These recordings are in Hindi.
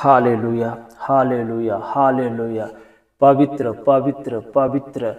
Hallelujah, hallelujah, hallelujah. पवित्र पवित्र पवित्र,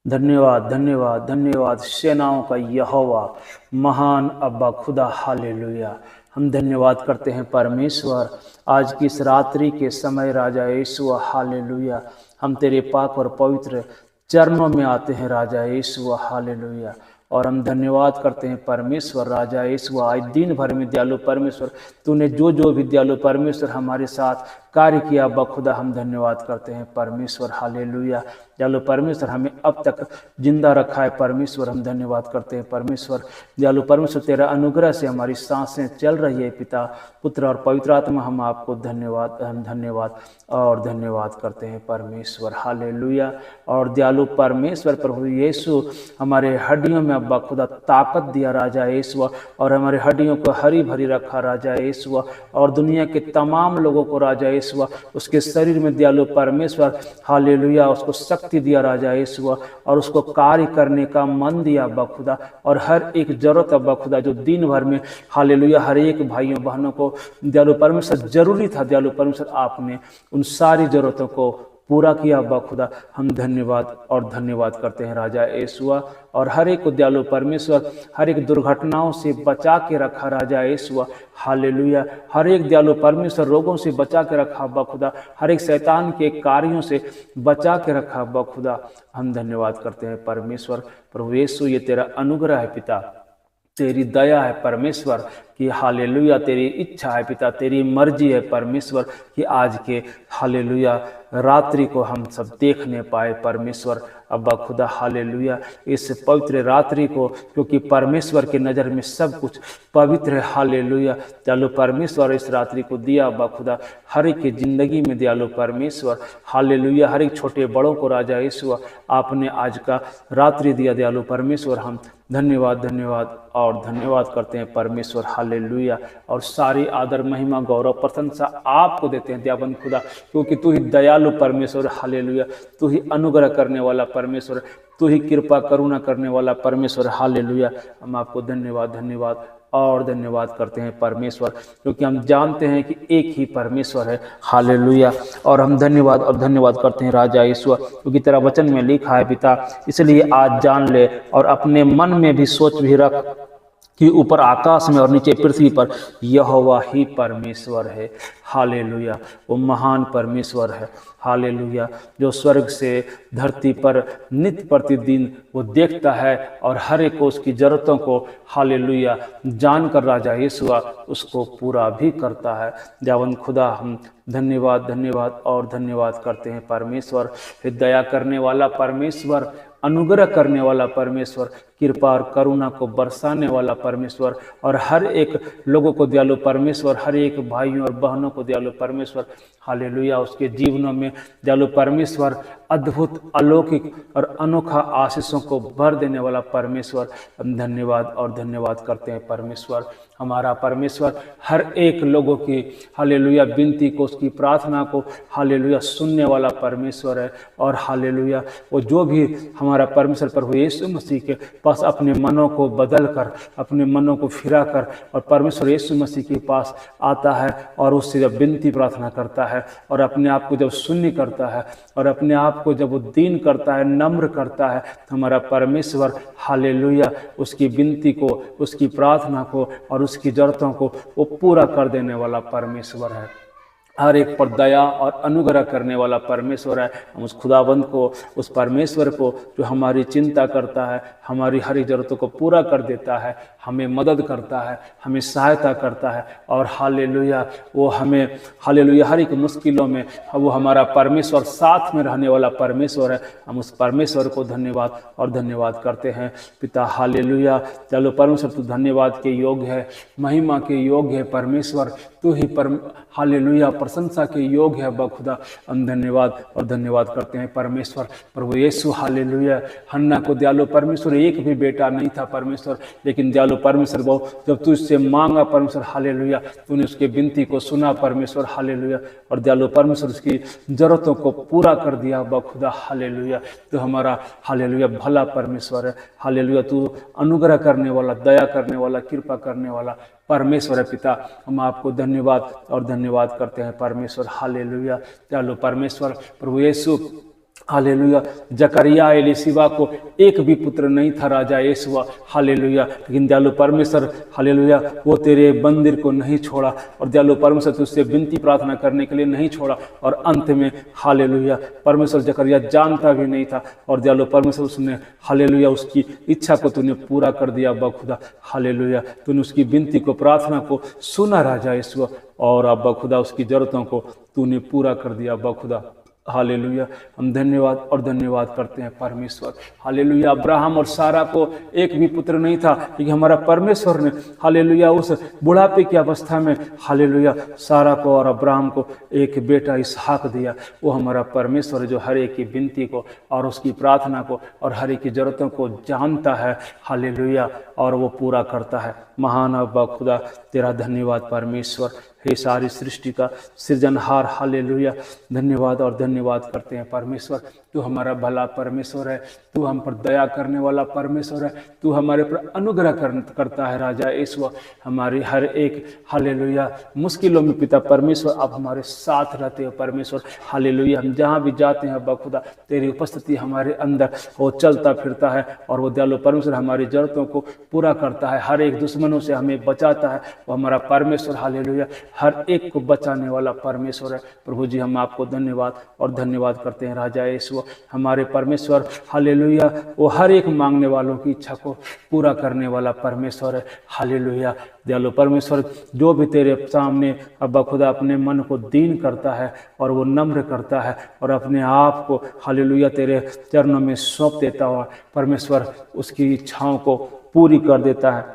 धन्यवाद धन्यवाद धन्यवाद सेनाओं का यहोवा, महान अब्बा खुदा। हालेलुया। हम धन्यवाद करते हैं परमेश्वर आज की इस रात्रि के समय राजा यीशु। हालेलुया। हम तेरे पाक और पवित्र चरणों में आते हैं राजा यीशु। हालेलुया। और हम धन्यवाद करते हैं परमेश्वर राजा यीशु। आज दिन भर में दयालु परमेश्वर तूने जो भी दयालु परमेश्वर हमारे साथ कार्य किया बखुदा, हम धन्यवाद करते हैं परमेश्वर। हालेलुया। दयालु परमेश्वर हमें अब तक जिंदा रखा है परमेश्वर, हम धन्यवाद करते हैं परमेश्वर। दयालु परमेश्वर तेरा अनुग्रह से हमारी सांसें चल रही है पिता, पुत्र और पवित्र आत्मा। हम आपको धन्यवाद और धन्यवाद करते हैं परमेश्वर। हालेलुया। और दयालु परमेश्वर प्रभु यीशु हमारे हड्डियों में अब्बा खुदा ताकत दिया राजा यीशु, और हमारे हड्डियों को हरी भरी रखा राजा यीशु, और दुनिया के तमाम लोगों को राजा यीशु उसके शरीर में दयालु परमेश्वर हालेलुया उसको शक्ति दिया राजा यीशु, और उसको कार्य करने का मन दिया बखुदा। और हर एक जरूरत बखुदा जो दिन भर में हालेलुया हर एक भाइयों बहनों को दयालु परमेश्वर जरूरी था, दयालु परमेश्वर आपने उन सारी जरूरतों को पूरा किया बखुदा। हम धन्यवाद करते हैं राजा यीशु। और हर एक को दयालु परमेश्वर हर एक दुर्घटनाओं से बचा के रखा राजा यीशु। हालेलुया। हर एक दयालु परमेश्वर रोगों से बचा के रखा बखुदा, हर एक शैतान के कार्यों से बचा के रखा बखुदा। हम धन्यवाद करते हैं परमेश्वर प्रभु यीशु। ये तेरा अनुग्रह है पिता, तेरी दया है परमेश्वर कि हालेलुया तेरी इच्छा है पिता, तेरी मर्जी है परमेश्वर कि आज के हालेलुया रात्रि को हम सब देखने पाए परमेश्वर अब्बा खुदा। हालेलुया। इस पवित्र रात्रि को, क्योंकि परमेश्वर के नज़र में सब कुछ पवित्र है। हालेलुया। दयालु परमेश्वर इस रात्रि को दिया अब्बा खुदा हर एक की जिंदगी में दयालु परमेश्वर। हालेलुया। हर एक छोटे बड़ों को राजा यीशु आपने आज का रात्रि दिया दयालु परमेश्वर। हम धन्यवाद करते हैं परमेश्वर। हालेलुया। और सारी आदर महिमा गौरव प्रशंसा आपको देते हैं दयाबंद खुदा, क्योंकि तू ही दयालु परमेश्वर। हालेलुया। तू ही अनुग्रह करने वाला परमेश्वर, तू ही कृपा करुणा करने वाला परमेश्वर। हालेलुया। हम आपको धन्यवाद करते हैं परमेश्वर, क्योंकि हम जानते हैं कि एक ही परमेश्वर है। हालेलुया। और हम धन्यवाद करते हैं राजा यीशु, क्योंकि तेरा वचन में लिखा है पिता, इसलिए आज जान ले और अपने मन में भी सोच भी रख कि ऊपर आकाश में और नीचे पृथ्वी पर यहोवा ही परमेश्वर है। हालेलुया। वो महान परमेश्वर है। हालेलुया। जो स्वर्ग से धरती पर नित्य प्रतिदिन वो देखता है और हर एक को उसकी जरूरतों को हालेलुया जानकर राजा यीशु उसको पूरा भी करता है। दयावंद खुदा हम धन्यवाद करते हैं परमेश्वर। दया करने वाला परमेश्वर, अनुग्रह करने वाला परमेश्वर, कृपा और करुणा को बरसाने वाला परमेश्वर, और हर एक लोगों को दयालु परमेश्वर, हर एक भाइयों और बहनों को दयालु परमेश्वर। हालेलुया। उसके जीवनों में दयालु परमेश्वर अद्भुत अलौकिक और अनोखा आशीषों को भर देने वाला परमेश्वर। हम धन्यवाद करते हैं परमेश्वर। हमारा परमेश्वर हर एक लोगों की हालेलुया विनती को, उसकी प्रार्थना को हालेलुया सुनने वाला परमेश्वर है। और हालेलुया वो जो भी हमारा परमेश्वर प्रभु यीशु मसीह के पास अपने मनों को बदल कर, अपने मनों को फिरा कर और परमेश्वर यीशु मसीह के पास आता है और उससे जब विनती प्रार्थना करता है और अपने आप को जब शून्य करता है और अपने आप को जब वो दीन करता है, नम्र करता है, हमारा परमेश्वर हालेलुया उसकी विनती को, उसकी प्रार्थना को और उसकी जरूरतों को वो पूरा कर देने वाला परमेश्वर है। हर एक पर दया और अनुग्रह करने वाला परमेश्वर है। हम उस खुदाबंद को, उस परमेश्वर को जो हमारी चिंता करता है, हमारी हर जरूरतों को पूरा कर देता है, हमें मदद करता है, हमें सहायता करता है, और हालेलुया वो हमें हालेलुया हर एक मुश्किलों में वो हमारा परमेश्वर साथ में रहने वाला परमेश्वर है। हम उस परमेश्वर को धन्यवाद करते हैं पिता। हालेलुया। चलो परमेश्वर तू धन्यवाद के योग्य है, महिमा के योग्य है परमेश्वर, तू ही हालेलुया प्रशंसा के योग्य है बखुदा। हम धन्यवाद करते हैं परमेश्वर प्रभु यीशु। हालेलुया। हन्ना को दयालु परमेश्वर एक भी बेटा नहीं था परमेश्वर, लेकिन दयालु परमेश्वर बहु जब तू इससे मांगा परमेश्वर हालेलुया तूने उसके विनती को सुना परमेश्वर। हालेलुया। और दयालु परमेश्वर उसकी जरूरतों को पूरा कर दिया बखुदा। हालेलुया। तो हमारा हालेलुया भला परमेश्वर है। हालेलुया। तू अनुग्रह करने वाला, दया करने वाला, कृपा करने वाला परमेश्वर है पिता। हम आपको धन्यवाद और धन्यवाद करते हैं परमेश्वर। हालेलुया। दयालु परमेश्वर प्रभु यीशु, हालेलुया। जकरिया एलीशिबा को एक भी पुत्र नहीं था राजा यीशुआ, हालेलुया, लेकिन दयालु परमेश्वर, हालेलुया, वो तेरे मंदिर को नहीं छोड़ा और दयालु परमेश्वर तुझसे विनती प्रार्थना करने के लिए नहीं छोड़ा। और अंत में हालेलुया परमेश्वर जकरिया जानता भी नहीं था और दयालु परमेश्वर उसने, हालेलुया, उसकी इच्छा को तूने पूरा कर दिया अब्बा खुदा। हालेलुया, तूने उसकी विनती को, प्रार्थना को सुना राजा यीशुआ, और अब्बा खुदा उसकी जरूरतों को तूने पूरा कर दिया अब्बा खुदा। हालेलुया। हम धन्यवाद और धन्यवाद करते हैं परमेश्वर। हालेलुया। अब्राहम और सारा को एक भी पुत्र नहीं था, लेकिन हमारा परमेश्वर ने, हालेलुया, उस बुढ़ापे की अवस्था में, हालेलुया, सारा को और अब्राहम को एक बेटा इसहाक दिया। वो हमारा परमेश्वर जो हर एक की विनती को और उसकी प्रार्थना को और हर एक की जरूरतों को जानता है, हालेलुया, और वो पूरा करता है। महान अब्बा खुदा, तेरा धन्यवाद परमेश्वर। हे सारी सृष्टि का सृजनहार, हालेलुया, धन्यवाद और धन्यवाद करते हैं परमेश्वर। तू हमारा भला परमेश्वर है, तू हम पर दया करने वाला परमेश्वर है, तू हमारे पर अनुग्रह करता है राजा यीशु। हमारी हर एक, हालेलुया, मुश्किलों में पिता परमेश्वर आप हमारे साथ रहते हो परमेश्वर। हालेलुया। हम जहाँ भी जाते हैं अब्बा खुदा, तेरी उपस्थिति हमारे अंदर वो चलता फिरता है और वो दयालु परमेश्वर हमारी जरूरतों को पूरा करता है, हर एक दुश्मनों से हमें बचाता है। वो हमारा परमेश्वर, हालेलुया, हर एक को बचाने वाला परमेश्वर है। प्रभु जी, हम आपको धन्यवाद और धन्यवाद करते हैं राजा यीशु। हमारे परमेश्वर, हालेलुया, वो हर एक मांगने वालों की इच्छा को पूरा करने वाला परमेश्वर है। हालेलुया। दयालु परमेश्वर, जो भी तेरे सामने अब्बा खुदा अपने मन को दीन करता है और वो नम्र करता है और अपने आप को, हालेलुया, तेरे चरणों में सौंप देता हुआ परमेश्वर उसकी इच्छाओं को पूरी कर देता है।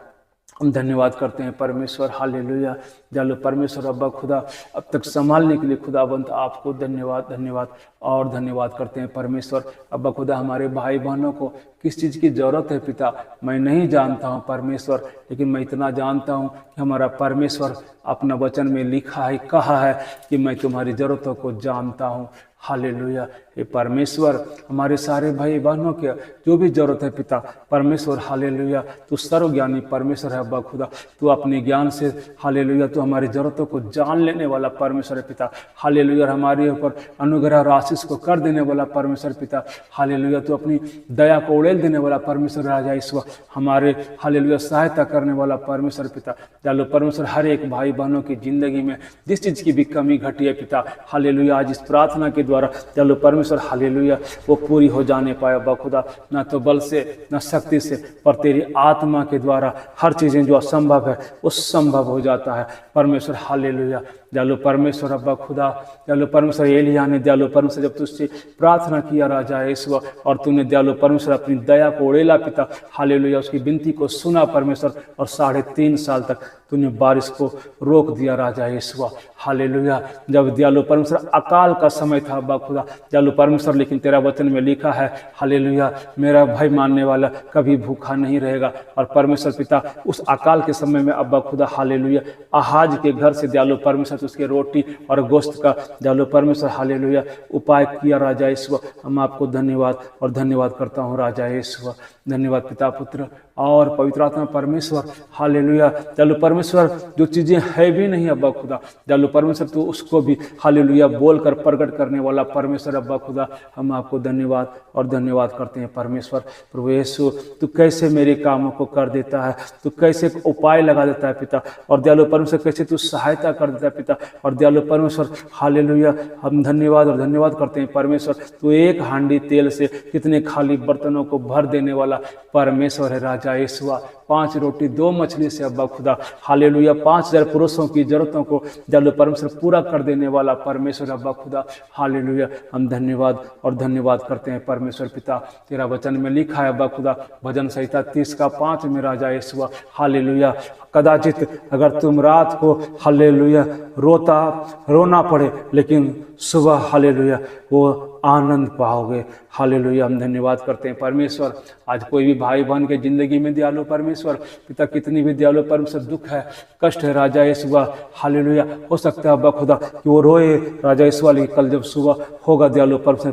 हम धन्यवाद करते हैं परमेश्वर। हालेलुया। दयालु परमेश्वर अब्बा खुदा, अब तक संभालने के लिए खुदाबंद आपको धन्यवाद, धन्यवाद और धन्यवाद करते हैं परमेश्वर। अब्बा खुदा, हमारे भाई बहनों को किस चीज़ की ज़रूरत है पिता, मैं नहीं जानता हूँ परमेश्वर, लेकिन मैं इतना जानता हूँ कि हमारा परमेश्वर अपना वचन में लिखा है, कहा है कि मैं तुम्हारी ज़रूरतों को जानता हूँ। हालेलुया। ये परमेश्वर, हमारे सारे भाई बहनों के जो भी जरूरत है पिता परमेश्वर, हालेलुया, तू सर्वज्ञानी परमेश्वर है अब्बा खुदा। तू अपने ज्ञान से, हालेलुया, तू हमारी जरूरतों को जान लेने वाला परमेश्वर है पिता। हालेलुया। हमारे ऊपर अनुग्रह और आशीष को कर देने वाला परमेश्वर पिता। हालेलुया। तू अपनी दया को उड़ेल देने वाला परमेश्वर राजा ईश्वर, हमारे, हालेलुया, सहायता करने वाला परमेश्वर पिता। दयालु परमेश्वर, हर एक भाई बहनों की जिंदगी में जिस चीज़ की भी कमी घटी है पिता, हालेलुया, आज इस प्रार्थना के द्वारा दयालु परमेश्वर, हालेलुया, वो पूरी हो जाने पाए अब्बा खुदा। न तो बल से, न शक्ति से, पर तेरी आत्मा के द्वारा हर चीज़ें जो असंभव है वो संभव हो जाता है परमेश्वर। हालेलुया। दयालु परमेश्वर अब्बा खुदा, दयालु परमेश्वर, एलिया ने, दयालु परमेश्वर, जब तुझसे प्रार्थना किया राजा यीशु और तूने दयालु परमेश्वर अपनी दया को उड़ेला पिता, हालेलुया, उसकी विनती को सुना परमेश्वर, और 3.5 साल तक तूने बारिश को रोक दिया राजा यीशु। हालेलुया। जब दयालु परमेश्वर अकाल का समय था अब्बा खुदा, दयालु परमेश्वर, लेकिन तेरा वचन में लिखा है, हालेलुया, मेरा भय मानने वाला कभी भूखा नहीं रहेगा। और परमेश्वर पिता, उस अकाल के समय में अब्बा खुदा, हालेलुया, आहाज के घर से दयालु परमेश्वर उसके रोटी और गोश्त का, दयालु परमेश्वर, हालेलुया, उपाय किया राजा यीशु। हम आपको धन्यवाद और धन्यवाद करता हूँ राजा यीशु। धन्यवाद पिता, पुत्र और पवित्र आत्मा परमेश्वर। हालेलुया। दयालु परमेश्वर, जो चीज़ें है भी नहीं अब्बा खुदा, दयालु परमेश्वर, तू उसको भी, हालेलुया, बोलकर प्रकट करने वाला परमेश्वर अब्बा खुदा। हम आपको धन्यवाद और धन्यवाद करते हैं परमेश्वर। प्रभु यीशु, तू कैसे मेरे कामों को कर देता है, तू कैसे उपाय लगा देता है पिता, और दयालु परमेश्वर कैसे तू सहायता कर देता है पिता। और दयालु परमेश्वर, हालेलुया, हम धन्यवाद और धन्यवाद करते हैं परमेश्वर। तू एक हांडी तेल से कितने खाली बर्तनों को भर देने वाला परमेश्वर है राजा यीशु। 5 रोटी 2 मछली से अब्बा खुदा, हालेलुया, 5000 पुरुषों की जरूरतों को दयालु परमेश्वर पूरा कर देने वाला परमेश्वर अब्बा खुदा। हालेलुया। हम धन्यवाद और धन्यवाद करते हैं परमेश्वर पिता। तेरा वचन में लिखा है अब्बा खुदा, भजन संहिता 30:5 में राजा यीशु, हालेलुया, कदाचित अगर तुम रात को, हालेलुया, रोना पड़े, लेकिन सुबह, हालेलुया, वो आनंद पाओगे। हालेलुया। हम धन्यवाद करते हैं परमेश्वर। आज कोई भी भाई बहन के जिंदगी में दयालु परमेश्वर पिता, कितनी भी दयालु परमेश्वर दुख है, कष्ट है राजा यीशु, हालेलुया, हो सकता है अब्बा खुदा कि वो रोए राजा यीशु, लेकिन कल जब सुबह होगा दयालु परमेश्वर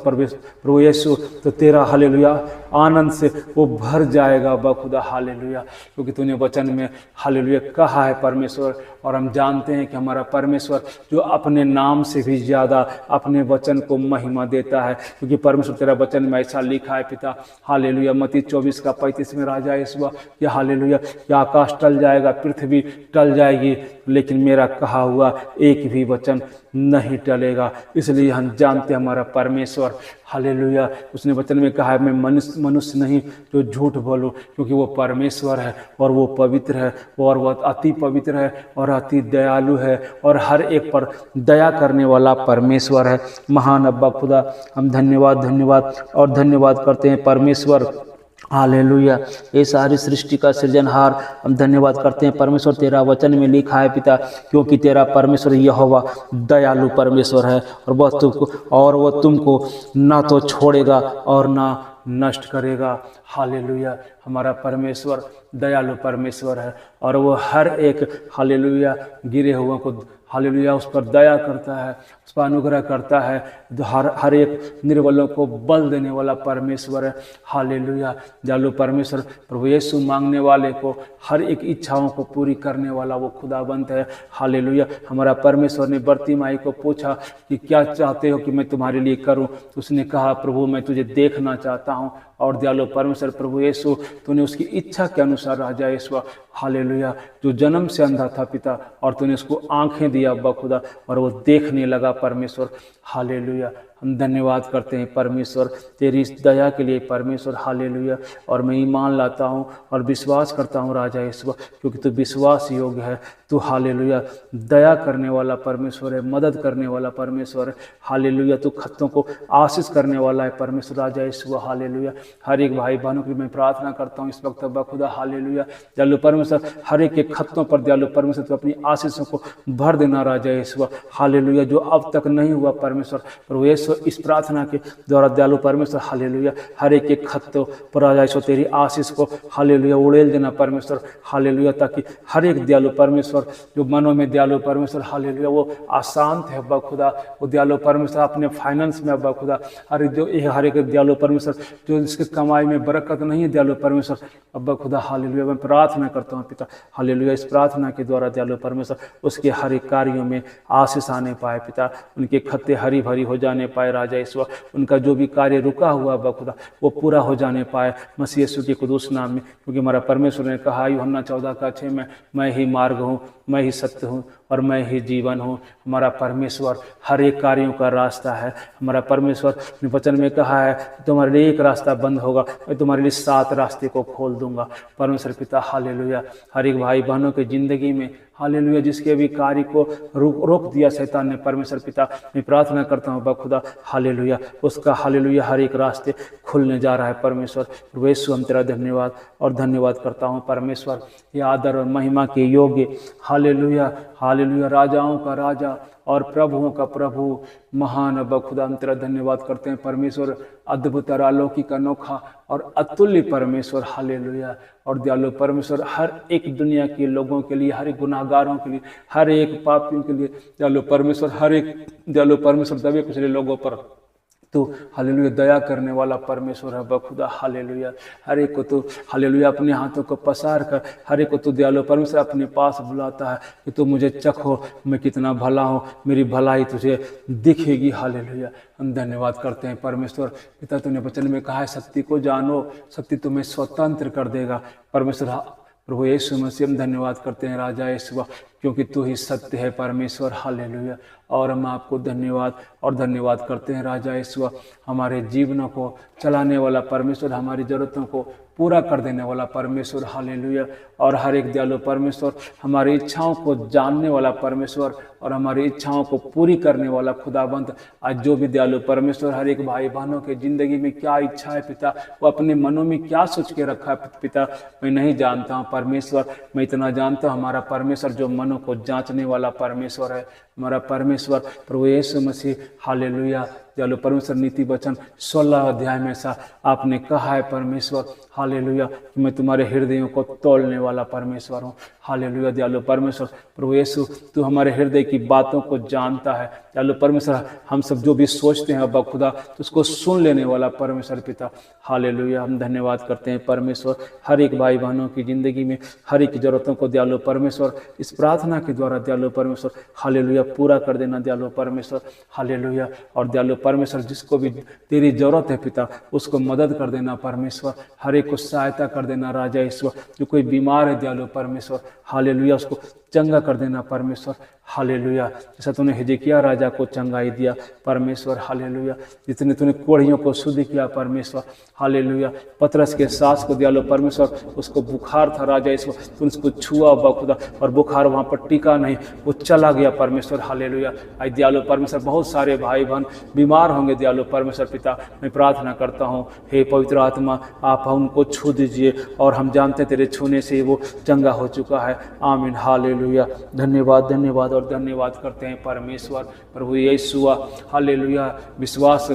प्रभु यीशु, तो तेरा, हालेलुया, आनंद से वो भर जाएगा अब्बा खुदा हालेलुया, क्योंकि तूने वचन में हालेलुया कहा है परमेश्वर, और हम जानते हैं कि हमारा परमेश्वर जो अपने नाम से भी ज़्यादा अपने वचन को महिमा देता है, क्योंकि परमेश्वर तेरा वचन में ऐसा लिखा है पिता हालेलुया, मत्ती 24:35 में राजा यीशुआ कि हालेलुया कि आकाश टल जाएगा, पृथ्वी टल जाएगी, लेकिन मेरा कहा हुआ एक भी वचन नहीं टलेगा। इसलिए हम जानते हैं हमारा परमेश्वर हालेलुया, उसने वचन में कहा है मैं मनुष्य नहीं जो झूठ बोलूं, क्योंकि वो परमेश्वर है और वो पवित्र है और वह अति पवित्र है और अति दयालु है और हर एक पर दया करने वाला परमेश्वर है। महान अब्बा खुदा हम धन्यवाद और धन्यवाद करते हैं परमेश्वर हालेलुया, ये सारी सृष्टि का सृजनहार हम धन्यवाद करते हैं परमेश्वर, तेरा वचन में लिखा है पिता, क्योंकि तेरा परमेश्वर यहोवा दयालु परमेश्वर है और वह तुमको ना तो छोड़ेगा और ना नष्ट करेगा। हालेलुया, हमारा परमेश्वर दयालु परमेश्वर है और वो हर एक हालेलुया गिरे हुओं को हालेलुया उस पर दया करता है, उस पर अनुग्रह करता है, हर एक निर्बलों को बल देने वाला परमेश्वर है। हालेलुया, दयालु परमेश्वर प्रभु यीशु मांगने वाले को हर एक इच्छाओं को पूरी करने वाला वो खुदाबंद है। हालेलुया, हमारा परमेश्वर ने बर्तिमाई को पूछा कि क्या चाहते हो कि मैं तुम्हारे लिए करूं, तो उसने कहा प्रभु मैं तुझे देखना चाहता हूं, और दयालु परमेश्वर प्रभु यीशु तूने उसकी इच्छा के अनुसार राजा यीशु हालेलुया जो जन्म से अंधा था पिता, और तूने उसको आंखें दिया अब्बा खुदा और वो देखने लगा परमेश्वर। हालेलुया, हम धन्यवाद करते हैं परमेश्वर तेरी इस दया के लिए परमेश्वर। हालेलुया, और मैं ईमान लाता हूँ और विश्वास करता हूँ राजा यीशु, क्योंकि तू विश्वास योग्य है, तू हालेलुया दया करने वाला परमेश्वर है, मदद करने वाला परमेश्वर है। हालेलुया, तू खत्तों को आशीष करने वाला है परमेश्वर राजा यीशु। हालेलुया, हर एक भाई बहनों के लिए मैं प्रार्थना करता हूँ इस वक्त अब्बा खुदा हालेलुया दयालु परमेश्वर, हर एक के खत्तों पर दयालु परमेश्वर तो अपनी आशीषों को भर देना राजा यीशु। हालेलुया, जो अब तक नहीं हुआ परमेश्वर प्रभु यीशु इस प्रार्थना के द्वारा दयालु परमेश्वर हालेलुया हर एक के खत्तों पर राजा यीशु तेरी आशीष को हालेलुया उड़ेल देना परमेश्वर। हालेलुया, ताकि हर एक दयालु परमेश्वर जो मनों में दयालु परमेश्वर हालेलुया वो अशांत है अब्बा खुदा, वो दयालु परमेश्वर अपने फाइनेंस में अब्बा खुदा हर एक दयालु परमेश्वर जो इसके कमाई में बरकत नहीं है दयालु परमेश्वर अब्बा खुदा हालेलुया मैं प्रार्थना करता हूँ पिता हालेलुया इस प्रार्थना के द्वारा दयालु परमेश्वर उसके हर एक कार्यों में आशीष आने पाए पिता, उनके खत्ते हरी भरी हो जाने पाए राजा ईश्वर, उनका जो भी कार्य रुका हुआ अब्बा खुदा वो पूरा हो जाने पाए मसीह यीशु के कुदूस नाम में, क्योंकि हमारा परमेश्वर ने कहा यूहन्ना 14:6 में मैं ही मार्ग हूँ, मैं ही सत्य हूँ और मैं ही जीवन हूँ। हमारा परमेश्वर हर एक कार्यों का रास्ता है। हमारा परमेश्वर ने वचन में कहा है तुम्हारे लिए एक रास्ता बंद होगा, मैं तुम्हारे लिए 7 रास्ते को खोल दूंगा। परमेश्वर पिता हालेलुया हर एक भाई बहनों की जिंदगी में हालेलुया जिसके भी कार्य को रोक दिया शैतान ने परमेश्वर पिता मैं प्रार्थना करता हूँ खुदा हालेलुया उसका हालेलुया हर एक रास्ते खुलने जा रहा है परमेश्वर। यीशु हम तेरा धन्यवाद और धन्यवाद करता हूँ परमेश्वर, ये आदर और महिमा के योग्य हालेलुया हालेलुया राजाओं का राजा और प्रभुओं का प्रभु महान अब्बा खुदा हम तेरा धन्यवाद करते हैं परमेश्वर, अद्भुत और अलौकिक अनोखा और अतुल्य परमेश्वर हालेलुया। और दयालु परमेश्वर हर एक दुनिया के लोगों के लिए, हर एक गुनाहगारों के लिए, हर एक पापियों के लिए दयालु परमेश्वर, हर एक दयालु परमेश्वर दबे कुचले लोगों पर तो हालेलुया दया करने वाला परमेश्वर है बखुदा हालेलुया। हर एक को तो हालेलुया अपने हाथों को पसार कर हर एक को तो दयालु परमेश्वर अपने पास बुलाता है कि तू मुझे चखो मैं कितना भला हूँ, मेरी भलाई तुझे दिखेगी हालेलुया। हम धन्यवाद करते हैं परमेश्वर पिता, तूने वचन में कहा है शक्ति को जानो, शक्ति तुम्हें स्वतंत्र कर देगा परमेश्वर। प्रभु यीशु मसीह हम धन्यवाद करते हैं राजा यीशु, क्योंकि तू ही सत्य है परमेश्वर हालेलुया। और हम आपको धन्यवाद और धन्यवाद करते हैं राजा यीशु, हमारे जीवनों को चलाने वाला परमेश्वर, हमारी ज़रूरतों को पूरा कर देने वाला परमेश्वर हालेलुया। और हर एक दयालु परमेश्वर हमारी इच्छाओं को जानने वाला परमेश्वर और हमारी इच्छाओं को पूरी करने वाला खुदाबंद। आज जो भी दयालु परमेश्वर हर एक भाई बहनों के ज़िंदगी में क्या इच्छा है पिता, वो अपने मनों में क्या सोच के रखा है पिता मैं नहीं जानता हूँ परमेश्वर, मैं इतना जानता हूँ हमारा परमेश्वर जो मनों को जांचने वाला परमेश्वर है हमारा परमेश्वर प्रभु यीशु मसीह, हालेलुया। दयालु परमेश्वर, नीति वचन 16 अध्याय में ऐसा आपने कहा है परमेश्वर, हालेलुया, कि मैं तुम्हारे हृदयों को तोड़ने वाला परमेश्वर हूँ। हालेलुया दयालु परमेश्वर, प्रभु यीशु तू हमारे हृदय की बातों को जानता है। दयालु परमेश्वर, हम सब जो भी सोचते हैं अब्बा खुदा, तो उसको सुन लेने वाला परमेश्वर पिता, हालेलुया। हम धन्यवाद करते हैं परमेश्वर, हर एक भाई बहनों की जिंदगी में हर एक जरूरतों को दयालु परमेश्वर इस प्रार्थना के द्वारा दयालु परमेश्वर, हालेलुया, पूरा कर देना दयालु परमेश्वर, हालेलुया। और दयालु परमेश्वर, जिसको भी तेरी जरूरत है पिता, उसको मदद कर देना परमेश्वर, हर एक को सहायता कर देना राजा ईश्वर। जो कोई बीमार है दयालु परमेश्वर, हालेलुया, उसको चंगा कर देना परमेश्वर, हालेलुया। जैसा तूने हिजकिय्याह राजा को चंगाई दिया परमेश्वर, हालेलुया। जितने तूने कोढ़ियों को शुद्ध किया परमेश्वर, हालेलुया। पतरस के सास को दयालु परमेश्वर, उसको बुखार था राजा ईश्वर, तूने उसको छुआ बखुदा और बुखार वहाँ पर टिका नहीं, वो चला गया परमेश्वर, हालेलुया। आई दयालु परमेश्वर, बहुत सारे भाई बहन बीमार होंगे दयालु परमेश्वर पिता, मैं प्रार्थना करता हूँ हे पवित्र आत्मा, आप उनको छू दीजिए और हम जानते तेरे छूने से वो चंगा हो चुका है। आमीन, हालेलुया। धन्यवाद, धन्यवाद और धन्यवाद करते हैं परमेश्वर प्रभु यीशु, हालेलुया। विश्वास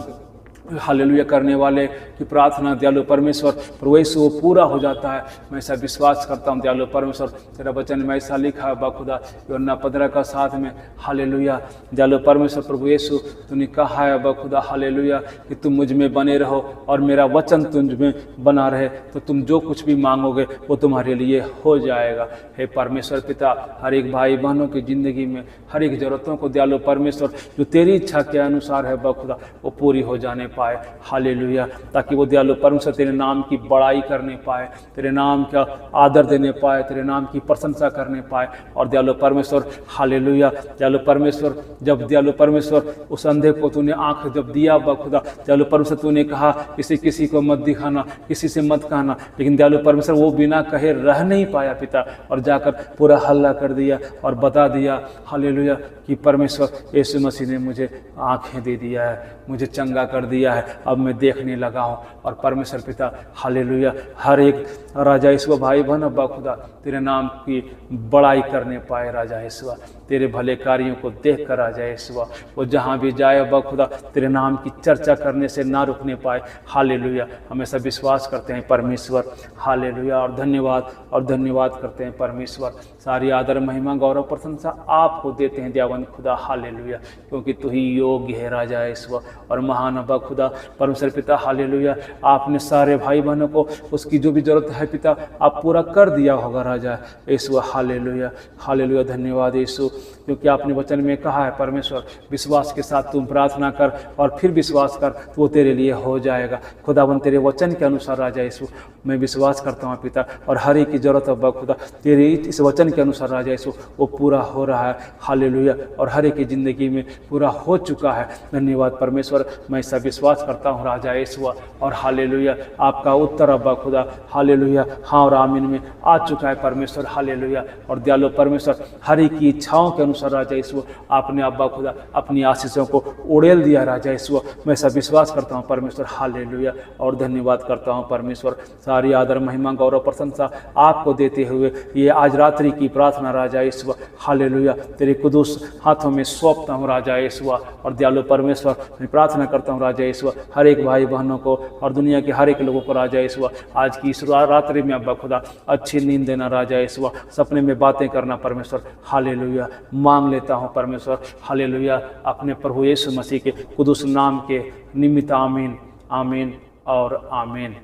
हालेलुया करने वाले की प्रार्थना दयालु परमेश्वर प्रभु यीशु वो पूरा हो जाता है। मैं ऐसा विश्वास करता हूँ दयालु परमेश्वर, तेरा वचन में ऐसा लिखा है बाखुदा यूहन्ना 15 का 7 में, हालेलुया। दयालु परमेश्वर प्रभु यीशु तूने कहा है बाखुदा, हालेलुया, कि तुम मुझ में बने रहो और मेरा वचन तुझ में बना रहे, तो तुम जो कुछ भी मांगोगे वो तुम्हारे लिए हो जाएगा। हे परमेश्वर पिता, हर एक भाई बहनों की जिंदगी में हर एक जरूरतों को दयालु परमेश्वर जो तेरी इच्छा के अनुसार है बाखुदा वो पूरी हो जाने पाए, हालेलुया। ताकि वो दयालु परमेश्वर तेरे नाम की बड़ाई करने पाए, तेरे नाम का आदर देने पाए, तेरे नाम की प्रशंसा करने पाए। और दयालु परमेश्वर, हालेलुया, दयालु परमेश्वर, जब दयालु परमेश्वर उस अंधे को तूने आंख जब दिया बखुदा, दयालु परमेश्वर तूने कहा किसी को मत दिखाना, किसी से मत कहना, लेकिन दयालु परमेश्वर वो बिना कहे रह नहीं पाया पिता, और जाकर पूरा हल्ला कर दिया और बता दिया, हालेलुया, कि परमेश्वर यीशु मसीह ने मुझे आंखें दे दिया है, मुझे चंगा कर दिया है, अब मैं देखने लगा हूँ। और परमेश्वर पिता, हालेलुया, हर एक राजा ईश्वर भाई बहन अब्बा खुदा तेरे नाम की बड़ाई करने पाए राजा ईश्वर, तेरे भले कार्यों को देख कर राजा ईश्वर वो जहाँ भी जाए अब्बा खुदा तेरे नाम की चर्चा करने से ना रुकने पाए, हालेलुया। हमेशा विश्वास करते हैं परमेश्वर, हालेलुया, और धन्यवाद करते हैं परमेश्वर। सारी आदर महिमा गौरव प्रशंसा आपको देते हैं दयावान खुदा, हालेलुया, क्योंकि तू ही योग्य है राजा ईश्वर और महान अब्बा खुदा परमेश्वर पिता, हालेलुया। आपने सारे भाई बहनों को उसकी जो भी जरूरत है पिता आप पूरा कर दिया होगा राजा ईश्वर, हालेलुया, हालेलुया। धन्यवाद यीशु, क्योंकि आपने वचन में कहा है परमेश्वर विश्वास के साथ तुम प्रार्थना कर और फिर विश्वास कर तो वो तेरे लिए हो जाएगा। खुदावन तेरे वचन के अनुसार राजा यीशु मैं विश्वास करता हूँ पिता, और हर एक की जरूरत अब्बा खुदा तेरे इस वचन के अनुसार राजा यीशु वो पूरा हो रहा है, हालेलुया, और हर एक की जिंदगी में पूरा हो चुका है। धन्यवाद परमेश्वर, मैं ऐसा विश्वास करता हूँ राजा यीशु, और हालेलुया आपका उत्तर अब्बा खुदा, हालेलुया, हाँ और आमीन में आ चुका है परमेश्वर, हालेलुया। और दयालु परमेश्वर हर एक की इच्छाओं के अनुसार राजा यीशु आपने अब्बा खुदा अपनी आशीषों को उड़ेल दिया राजा यीशु, मैं ऐसा विश्वास करता हूँ परमेश्वर, हालेलुया, और धन्यवाद करता हूँ परमेश्वर। सारी आदर महिमा गौरव प्रशंसा आपको देते हुए ये आज रात्रि की प्रार्थना राजा यीशु, हालेलुया, तेरे कुदूस हाथों में सौंपता हूँ राजा यीशु। और दयालु परमेश्वर मैं प्रार्थना करता हूँ राजा यीशु हर एक भाई बहनों को और दुनिया के हर एक लोगों को राजा यीशु आज की इस रात्रि में अब्बा खुदा अच्छी नींद देना राजा यीशु, सपने में बातें करना परमेश्वर, हालेलुया। मांग लेता हूँ परमेश्वर, हालेलुया, अपने प्रभु यीशु मसीह के कुदूस नाम के निमित्त, आमीन, आमीन और आमीन।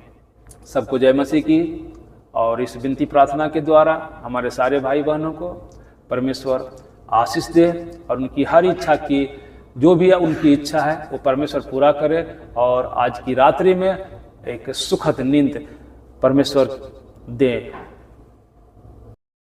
सबको जय मसीह की। और इस विनती प्रार्थना के द्वारा हमारे सारे भाई बहनों को परमेश्वर आशीष दे और उनकी हर इच्छा की जो भी उनकी इच्छा है वो परमेश्वर पूरा करे, और आज की रात्रि में एक सुखद नींद परमेश्वर दे।